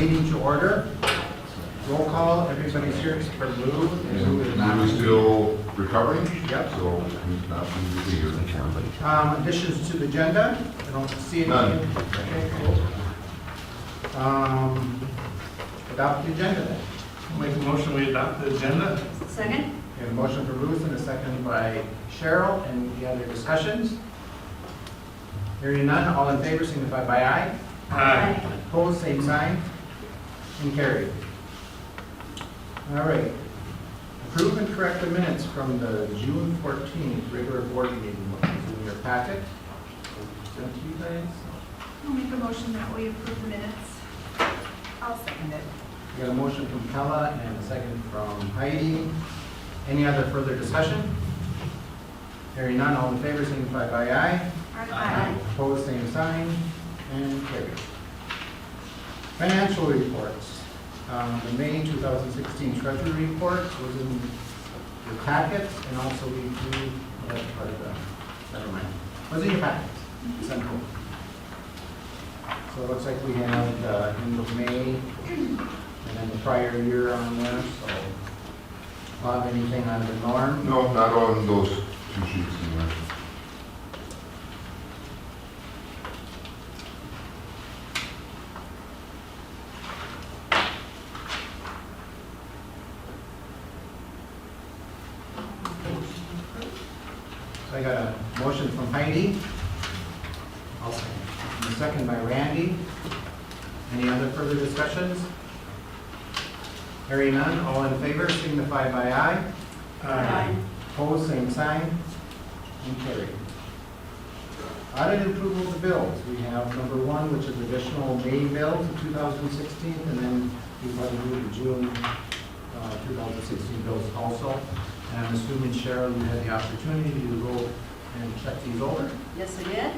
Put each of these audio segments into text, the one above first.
meeting to order. Roll call, everybody's here except for Lou. Lou is not. Lou's still recovering? Yep. So he's not going to be here. Additions to the agenda? I don't see any. None. Okay, cool. Adopt the agenda then. Make a motion, we adopt the agenda. Second? We have a motion for Ruth and a second by Cheryl. Any other discussions? Hearing none, all in favor signify by aye. Aye. Opposed, same sign. And carried. All right. Approve and correct the minutes from the June 14th regular board meeting, which is in your packet. Sent to you guys. I'll make a motion that we approve the minutes. I'll second it. We got a motion from Kella and a second from Heidi. Any other further discussion? Hearing none, all in favor signify by aye. Aye. Opposed, same sign, and carried. Financial reports. The May 2016 Treasury report was in your packets, and also we do, that's part of the, never mind. Was in your packets. Sent home. So it looks like we have end of May, and then the prior year on there, so not anything out of the norm. No, not on those two sheets in there. So I got a motion from Heidi. I'll second. And a second by Randy. Any other further discussions? Hearing none, all in favor signify by aye. Aye. Opposed, same sign, and carried. Audit approval of the bills. We have number one, which is additional May bills of 2016, and then we've got to do the June 2016 bills also. And I'm assuming, Cheryl, you had the opportunity to go and check these over? Yes, I did.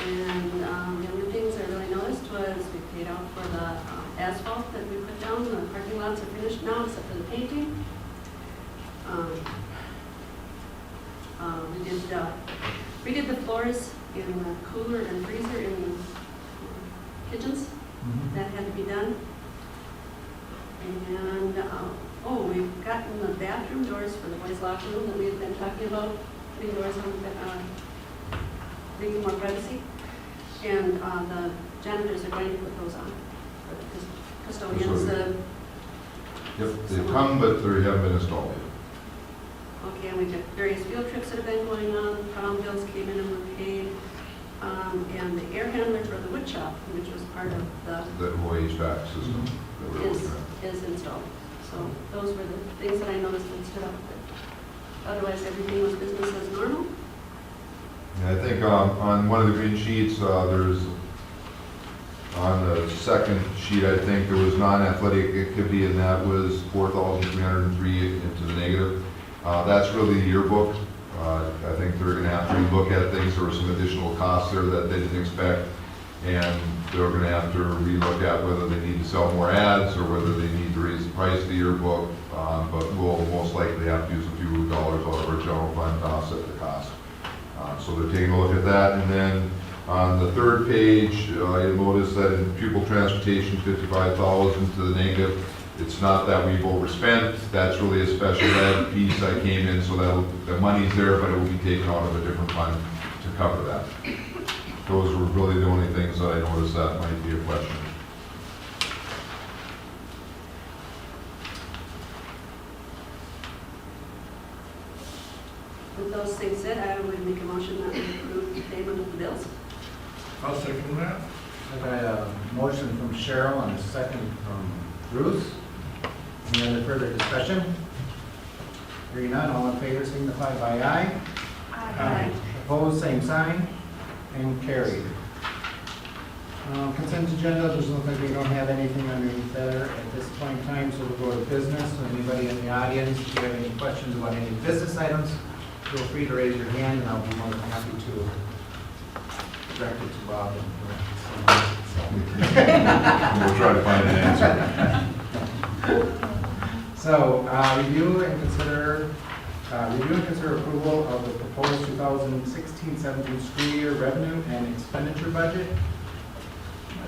And the only things I really noticed was we paid out for the asphalt that we put down. The parking lots are finished now, except for the painting. We did the floors in the cooler and freezer in the kitchens. That had to be done. And, we've gotten the bathroom doors for the boys' locker room that we had been talking about, putting doors on, making more privacy. And the janitors are going to put those on for the custodians. Yep, they've come, but they haven't been installed yet. Okay, and we've got various field trips that have been going on. Prom bills came in and were paid. And the air handler for the wood shop, which was part of the That whole HVAC system that we're looking at. is installed. So those were the things that I noticed that stood out. But otherwise, everything was business as normal. And I think on one of the green sheets, there's, on the second sheet, I think there was non-athletic activity, and that was 4,303 into the negative. That's really the yearbook. I think they're going to have to relook at things. There were some additional costs there that they didn't expect, and they're going to have to relook at whether they need to sell more ads or whether they need to raise the price of the yearbook. But we'll most likely have to use a few dollars out of our general fund to offset the cost. So they're taking a look at that. And then on the third page, you'll notice that in pupil transportation, 55,000 to the negative. It's not that we've overspent. That's really a special ed piece that came in, so that the money's there, but it will be taken out of a different fund to cover that. Those were really the only things that I noticed that might be a question. With those things said, I would make a motion that we approve the payment of the bills. I'll second that. I got a motion from Cheryl and a second from Bruce. Any other further discussion? Hearing none, all in favor signify by aye. Aye. Opposed, same sign, and carried. Consent agenda, doesn't look like we don't have anything underneath there at this point in time, so we'll go to business. So anybody in the audience, if you have any questions about any business items, feel free to raise your hand, and I'll be more than happy to direct it to Bob. We'll try to find an answer. So, review and consider approval of the proposed 2016-17 school year revenue and expenditure budget.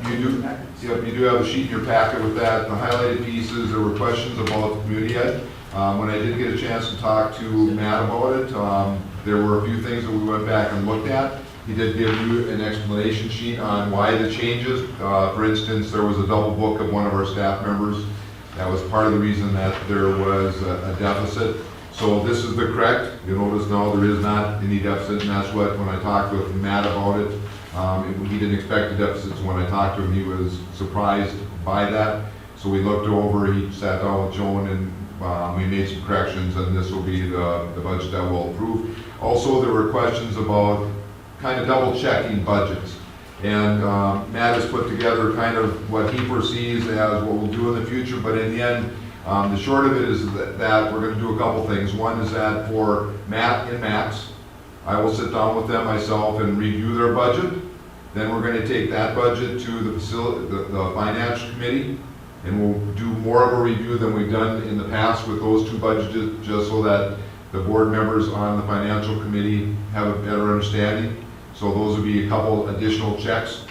You do, yep, you do have a sheet in your packet with that. The highlighted pieces, there were questions about the community ed. When I did get a chance to talk to Matt about it, there were a few things that we went back and looked at. He did give you an explanation sheet on why the changes. For instance, there was a double book of one of our staff members. That was part of the reason that there was a deficit. So this is the correct. You'll notice now there is not any deficit, and that's what, when I talked with Matt about it, he didn't expect a deficit, so when I talked to him, he was surprised by that. So we looked over, he sat down with Joan, and we made some corrections, and this will be the budget that we'll approve. Also, there were questions about kind of double checking budgets. And Matt has put together kind of what he foresees as what we'll do in the future, but in the end, the short of it is that we're going to do a couple things. One is that for Matt and Max, I will sit down with them myself and review their budget. Then we're going to take that budget to the finance committee, and we'll do more of a review than we've done in the past with those two budgets, just so that the board members on the financial committee have a better understanding. So those would be a couple additional checks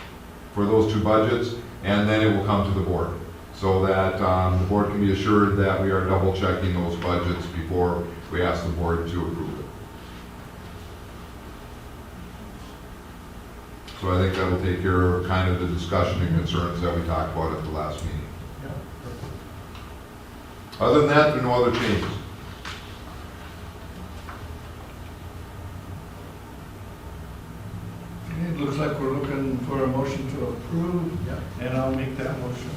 for those two budgets, and then it will come to the board, so that the board can be assured that we are double checking those budgets before we ask the board to approve it. So I think that will take care of kind of the discussion and concerns that we talked about at the last meeting. Other than that, there are no other changes. Okay, it looks like we're looking for a motion to approve, Yep. and I'll make that motion.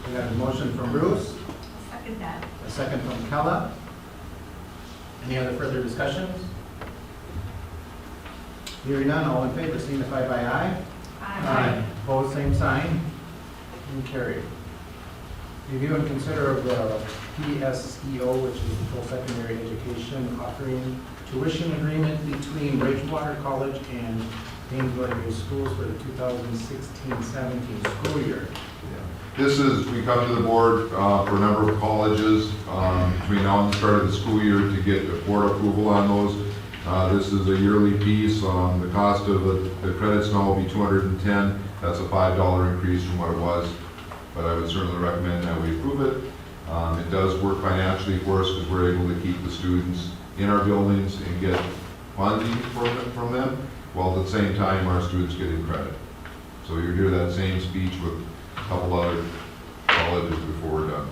We got a motion from Bruce, Second that. a second from Kella. Any other further discussions? Hearing none, all in favor signify by aye. Opposed, same sign. And carried. Review and consider of the PSEO, which is the post-secondary education offering tuition agreement between Bridgewater College and Paynesville Area Schools for the 2016-17 school year. This is, we come to the board for a number of colleges between now and the start of the school year to get the board approval on those. This is a yearly piece. The cost of the credits now will be $210. That's a $5 increase from what it was, but I would certainly recommend that we approve it. It does work financially for us because we're able to keep the students in our buildings and get funding from them, while at the same time our students getting credit. So you'll hear that same speech with a couple other colleges before we're done.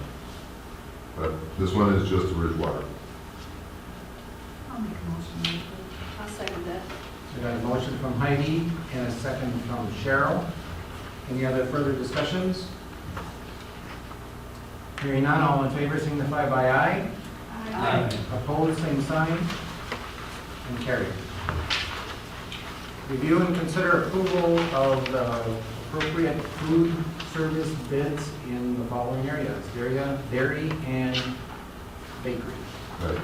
But this one is just the Bridgewater. I'll make a motion. I'll second that. We got a motion from Heidi and a second from Cheryl. Any other further discussions? Hearing none, all in favor signify by aye. Opposed, same sign. And carried. Review and consider approval of the appropriate food service bids in the following areas: dairy and bakery. Right.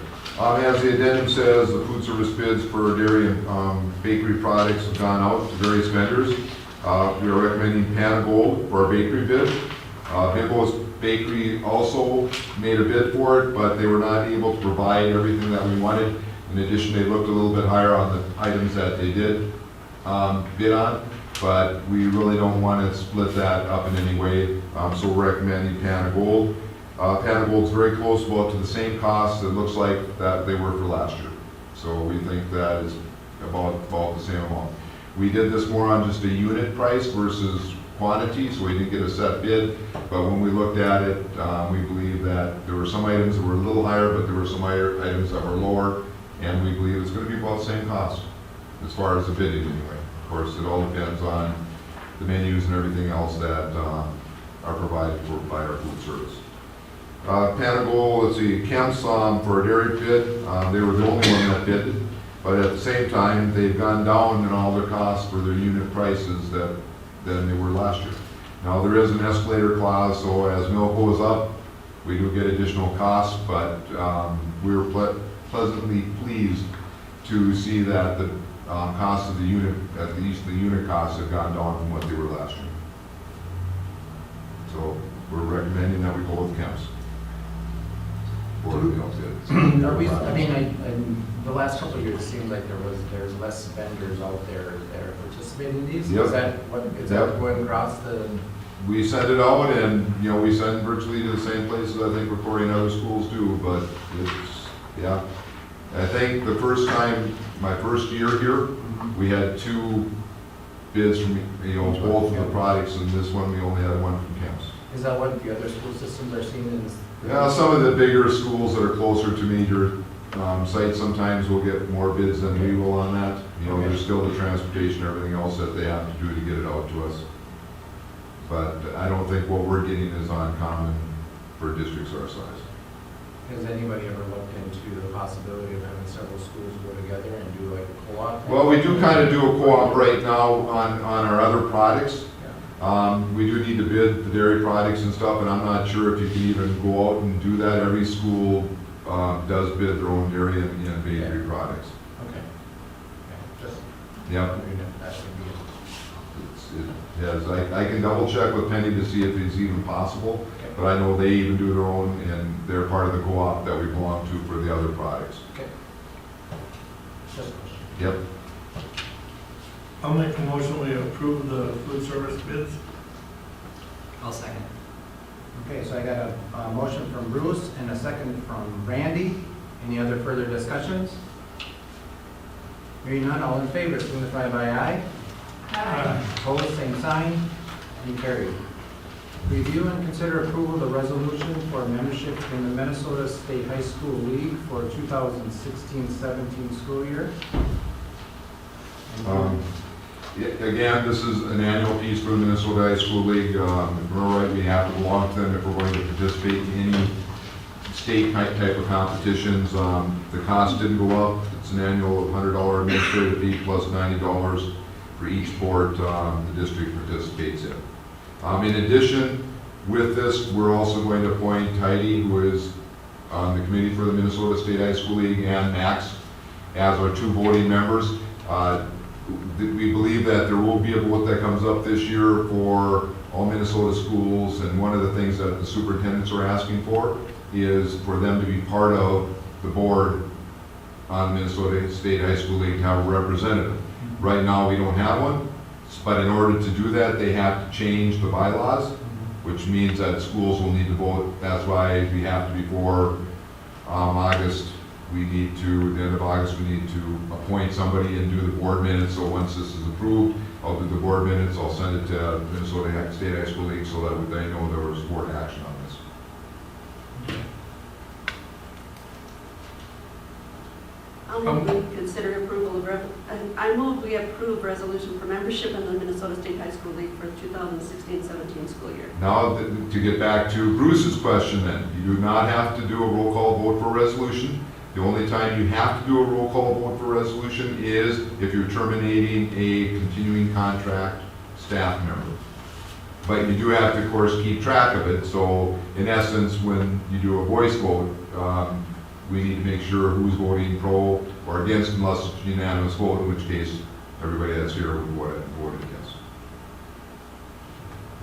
As the addendum says, the food service bids for dairy and bakery products have gone out to various vendors. We are recommending Paynesville for our bakery bid. Bimbo's Bakery also made a bid for it, but they were not able to provide everything that we wanted. In addition, they looked a little bit higher on the items that they did bid on, but we really don't want to split that up in any way, so we're recommending Paynesville. Paynesville is very close, about to the same cost, it looks like, that they were for last year. So we think that is about the same amount. We did this more on just a unit price versus quantity, so we didn't get a set bid, but when we looked at it, we believe that there were some items that were a little higher, but there were some other items that were lower, and we believe it's going to be about the same cost, as far as the bidding anyway. Of course, it all depends on the menus and everything else that are provided by our food service. Paynesville, let's see, Kemp's for a dairy bid, they were the only one that bid, but at the same time, they've gone down in all their costs for their unit prices than they were last year. Now, there is an escalator clause, so as milk goes up, we do get additional costs, but we were pleasantly pleased to see that the cost of the unit, at least the unit costs, have gone down from what they were last year. So we're recommending that we go with Kemp's. Board of Health bids. Are we, I mean, in the last couple of years, it seemed like there's less vendors out there that are participating in these? Yep. Is that Yep. going across the, We send it out and, we send virtually to the same places I think Victoria and other schools do, but it's, yeah. I think the first time, my first year here, we had 2 bids from, both of the products, and this one, we only had 1 from Kemp's. is that what the other school systems are seeing in this? Yeah, some of the bigger schools that are closer to major sites sometimes will get more bids than we will on that. There's still the transportation, everything else that they have to do to get it out to us. But I don't think what we're getting is uncommon for districts our size. Has anybody ever looked into the possibility of having several schools go together and do like a co-op? Well, we do kind of do a co-op right now on our other products. Yeah. We do need to bid the dairy products and stuff, and I'm not sure if you can even go out and do that. Every school does bid their own dairy and bakery products. Okay. Okay, just Yep. wondering if that would be. I can double check with Penny to see if it's even possible, but I know they even do their own, and they're part of the co-op that we belong to for the other products. Okay. Just a question. Yep. I'll make a motion, we approve the food service bids. I'll second. Okay, so I got a motion from Bruce and a second from Randy. Any other further discussions? Hearing none, all in favor, signify by aye. Opposed, same sign, and carried. Review and consider approval of the resolution for membership in the Minnesota State High School League for 2016-17 school year. Again, this is an annual piece for the Minnesota High School League. If we're right, we have to belong to them if we're going to participate in any state type of competitions. The cost didn't go up. It's an annual $100 administrative fee plus $90 for each sport the district participates in. In addition, with this, we're also going to appoint Heidi, who is on the committee for the Minnesota State High School League, and Max as our 2 voting members. We believe that there will be a vote that comes up this year for all Minnesota schools, and one of the things that the superintendents are asking for is for them to be part of the board on Minnesota State High School League to have a representative. Right now, we don't have one, but in order to do that, they have to change the bylaws, which means that schools will need to vote. That's why we have to, before August, we need to, the end of August, we need to appoint somebody and do the board minutes. So once this is approved, I'll do the board minutes, I'll send it to Minnesota State High School League so that they know there was board action on this. I'll move we consider approval of, I move we approve resolution for membership in the Minnesota State High School League for 2016-17 school year. Now, to get back to Bruce's question then, you do not have to do a roll call vote for a resolution. The only time you have to do a roll call vote for a resolution is if you're terminating a continuing contract staff member. But you do have to, of course, keep track of it. So in essence, when you do a voice vote, we need to make sure who's voting pro or against unless it's unanimous vote, in which case everybody that's here would vote against.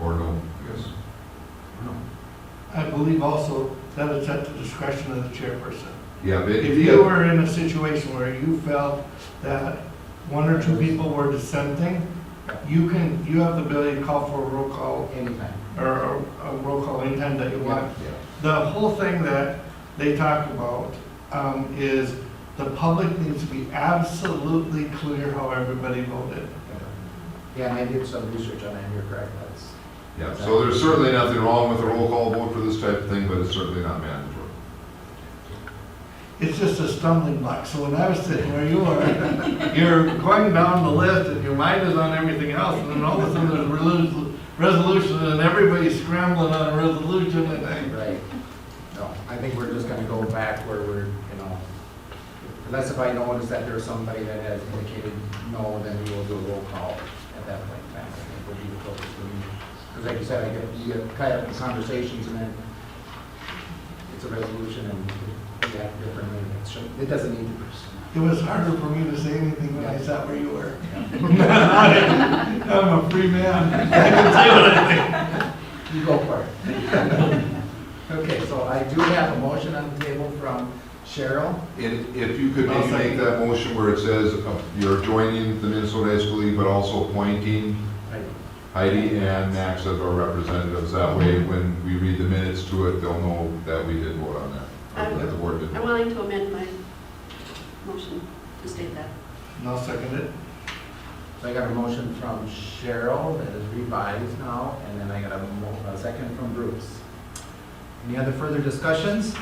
Or no, I guess. I believe also that it's at the discretion of the chairperson. Yeah, but If you were in a situation where you felt that 1 or 2 people were dissenting, you have the ability to call for a roll call Anytime. or a roll call anytime that you want. Yeah. The whole thing that they talked about is the public needs to be absolutely clear how everybody voted. Yeah, and I did some research on that, you're correct, that's. Yeah, so there's certainly nothing wrong with a roll call vote for this type of thing, but it's certainly not mandatory. It's just a stumbling block. So when I was sitting where you are, you're going down the list and your mind is on everything else, and then all of a sudden there's a resolution and everybody's scrambling on a resolution and Right. No, I think we're just gonna go back where we're, unless if I notice that there's somebody that has indicated no, then we will do a roll call at that point in time. I think would be the focus for me. Because like you said, you get kind of conversations and then it's a resolution and you have different, it doesn't need to. it was harder for me to say anything when I sat where you were. Yeah. I'm a free man. I can say what I think. You go for it. Okay, so I do have a motion on the table from Cheryl. And if you could I'll maybe make second that motion where it says you're joining the Minnesota High School League, but also appointing Heidi and Max as our representatives. That way, when we read the minutes to it, they'll know that we did vote on that, or that the board did. I'm willing to amend my motion to state that. And I'll second it. So I got a motion from Cheryl that is revised now, and then I got a second from Bruce. Any other further discussions?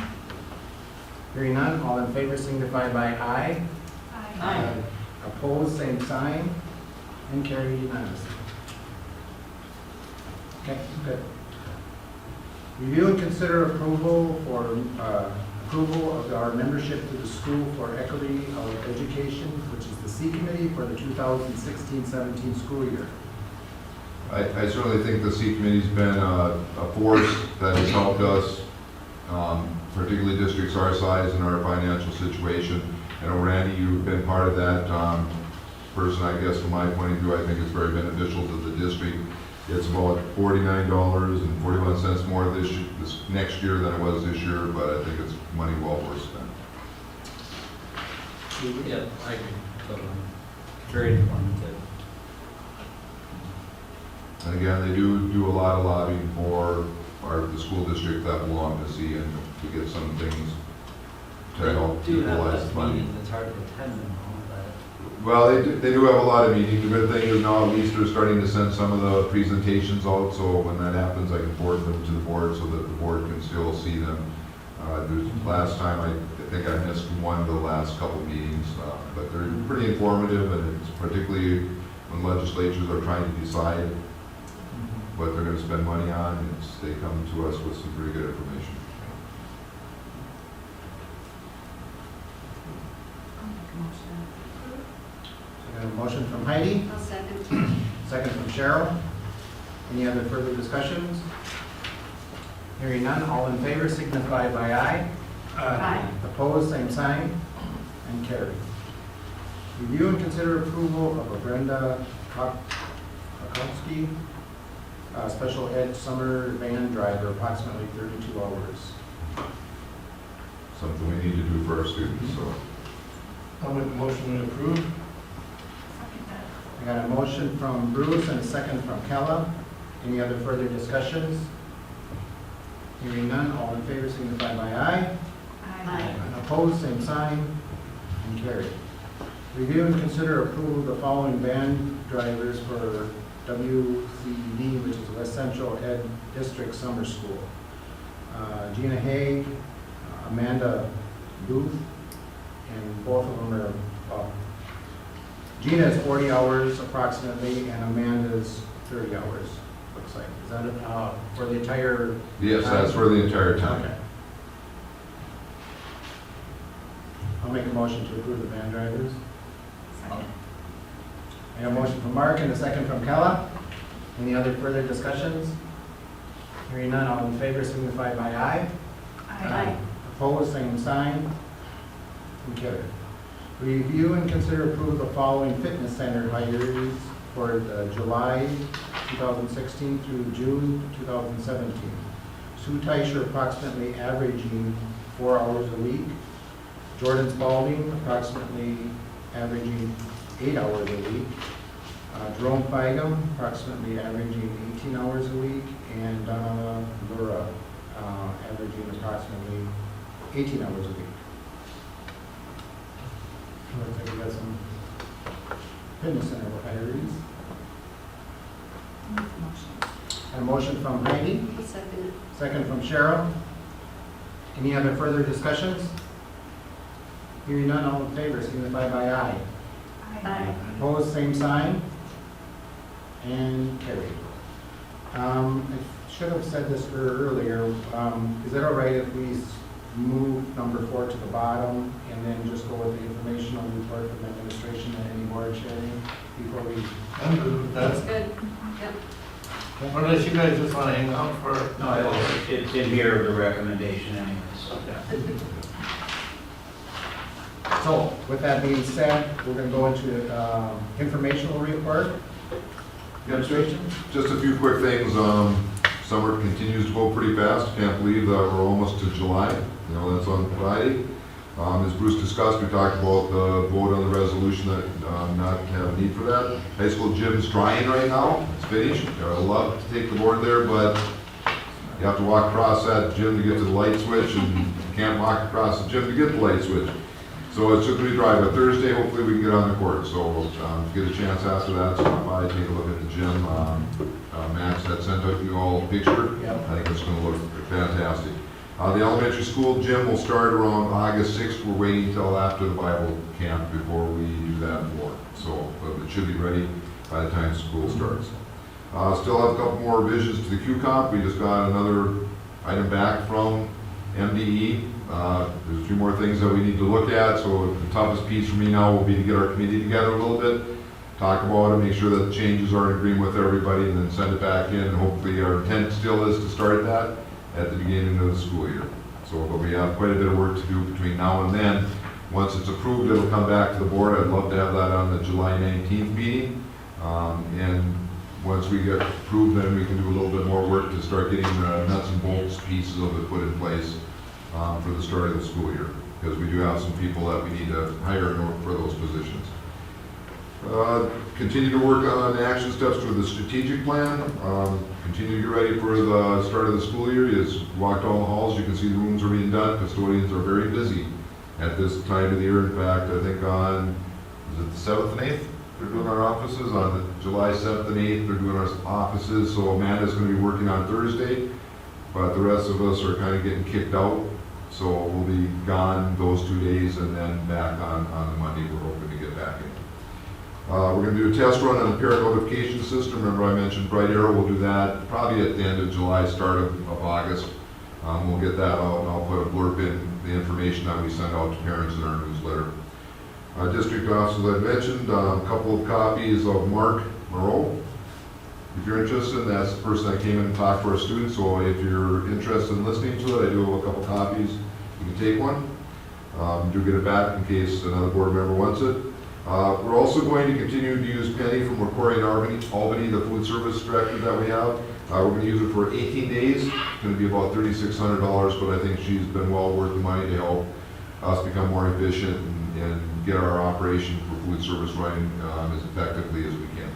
Hearing none, all in favor signify by aye. Aye. Opposed, same sign, and carried unanimously. Okay, good. Review and consider approval approval of our membership to the School for Equity of Education, which is the C Committee for the 2016-17 school year. I certainly think the C Committee's been a force that has helped us, particularly districts our size and our financial situation. I know, Randy, you've been part of that person, I guess, from my point of view. I think it's very beneficial to the district. It's about $49.41 more this next year than it was this year, but I think it's money well worth spent. Yeah, I agree. Totally. Very informative. And again, they do a lot of lobbying for the school district that belong to C, and to get some things to help Do have equalize less the money. meetings, it's hard to attend them all, but. Well, they do have a lot of meetings. The good thing is now at least they're starting to send some of the presentations out, so when that happens, I can forward them to the board so that the board can still see them. Last time, I think I missed one of the last couple meetings, but they're pretty informative, and it's particularly when legislatures are trying to decide what they're going to spend money on, they come to us with some pretty good information. I'll make a motion. So I got a motion from Heidi, I'll second. second from Cheryl. Any other further discussions? Hearing none, all in favor signify by aye. Aye. Opposed, same sign, and carried. Review and consider approval of a Brenda Kokowski, special ed summer van driver, approximately 32 hours. Something we need to do for our students, so. I'll make a motion to approve. Second that. I got a motion from Bruce and a second from Kella. Any other further discussions? Hearing none, all in favor signify by aye. Aye. Opposed, same sign, and carried. Review and consider approval of the following van drivers for WCD, which is West Central Ed District Summer School. Gina Haig, Amanda Booth, and both of them are, Gina is 40 hours approximately, and Amanda is 30 hours, looks like. Is that for the entire? Yes, that's for the entire time. Okay. I'll make a motion to approve the van drivers. Second. I have a motion from Mark and a second from Kella. Any other further discussions? Hearing none, all in favor signify by aye. Aye. Opposed, same sign. And carried. Review and consider approval of the following fitness center hires for the July 2016 through June 2017. Sue Teicher approximately averaging 4 hours a week. Jordan Spalding approximately averaging 8 hours a week. Jerome Figum approximately averaging 18 hours a week. And Laura averaging approximately 18 hours a week. Looks like we got some fitness center hires. I'll make a motion. A motion from Heidi, I'll second it. second from Cheryl. Any other further discussions? Hearing none, all in favor, signify by aye. Aye. Opposed, same sign. And carried. I should have said this earlier. Is it all right if we move number 4 to the bottom and then just go with the informational report from administration and any board sharing before we? I'm good with That's that. good. Yep. Unless you guys just want to hang out for. No, it's in here, the recommendation anyways. So, with that being said, we're going to go into informational report. Administration? Just a few quick things. Summer continues to go pretty fast. Can't believe that we're almost to July. You know, that's on Friday. As Bruce discussed, we talked about the vote on the resolution that not have a need for that. High school gym's drying right now. It's finished. I'd love to take the board there, but you have to walk across that gym to get to the light switch, and you can't walk across the gym to get the light switch. So it's just going to be dry, but Thursday, hopefully we can get on the court. So get a chance after that, stop by, take a look at the gym. Max had sent out you all a picture. Yep. I think it's going to look fantastic. The elementary school gym will start around August 6th. We're waiting until after the Bible camp before we do that more. So it should be ready by the time school starts. Still have a couple more revisions to the Q-Comp. We just got another item back from MDE. There's a few more things that we need to look at. So the toughest piece for me now will be to get our committee together a little bit, talk about it, make sure that the changes are in agreement with everybody, and then send it back in. And hopefully our intent still is to start that at the beginning of the school year. So, but we have quite a bit of work to do between now and then. Once it's approved, it'll come back to the board. I'd love to have that on the July 19th meeting. And once we get approved, then we can do a little bit more work to start getting the nuts and bolts pieces of it put in place for the start of the school year. Because we do have some people that we need to hire for those positions. Continue to work on action steps for the strategic plan. Continue to get ready for the start of the school year. You just walk down the halls, you can see the rooms are being done. Custodians are very busy at this time of the year. In fact, I think on, is it the 7th and 8th? They're doing our offices. On the July 7th and 8th, they're doing our offices. So Amanda's going to be working on Thursday, but the rest of us are kind of getting kicked out. So we'll be gone those 2 days and then back on the Monday. We're hoping to get back in. We're going to do a test run on the parent notification system. Remember I mentioned Bright Arrow. We'll do that probably at the end of July, start of August. We'll get that out, and I'll put a blurb in the information that we send out to parents in our newsletter. District officers I mentioned, a couple of copies of Mark Moreau. If you're interested, that's the person that came in and talked to our students. So if you're interested in listening to it, I do have a couple copies. You can take one. Do get it back in case another board member wants it. We're also going to continue to use Penny from Recording Albany, the food service director that we have. We're going to use it for 18 days. It's going to be about $3,600, but I think she's been well worth the money to help us become more efficient and get our operation for food service running as effectively as we can.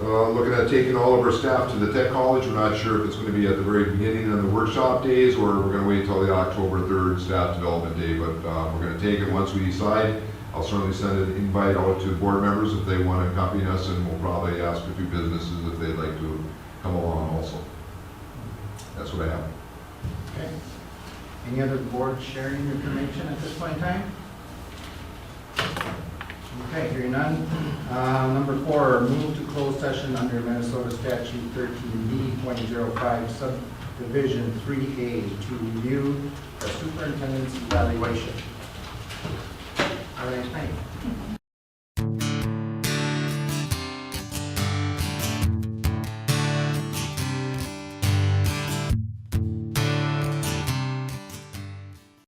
Looking at taking all of our staff to the tech college. We're not sure if it's going to be at the very beginning of the workshop days or we're going to wait till the October 3rd staff development day, but we're going to take it once we decide. I'll certainly send an invite out to board members if they want to accompany us, and we'll probably ask a few businesses if they'd like to come along also. That's what I have. Okay. Any other board sharing information at this point in time? Okay, hearing none. Number 4, move to closed session under Minnesota Statute 13B.05 subdivision 3A to review the superintendent's evaluation. All right, thank you.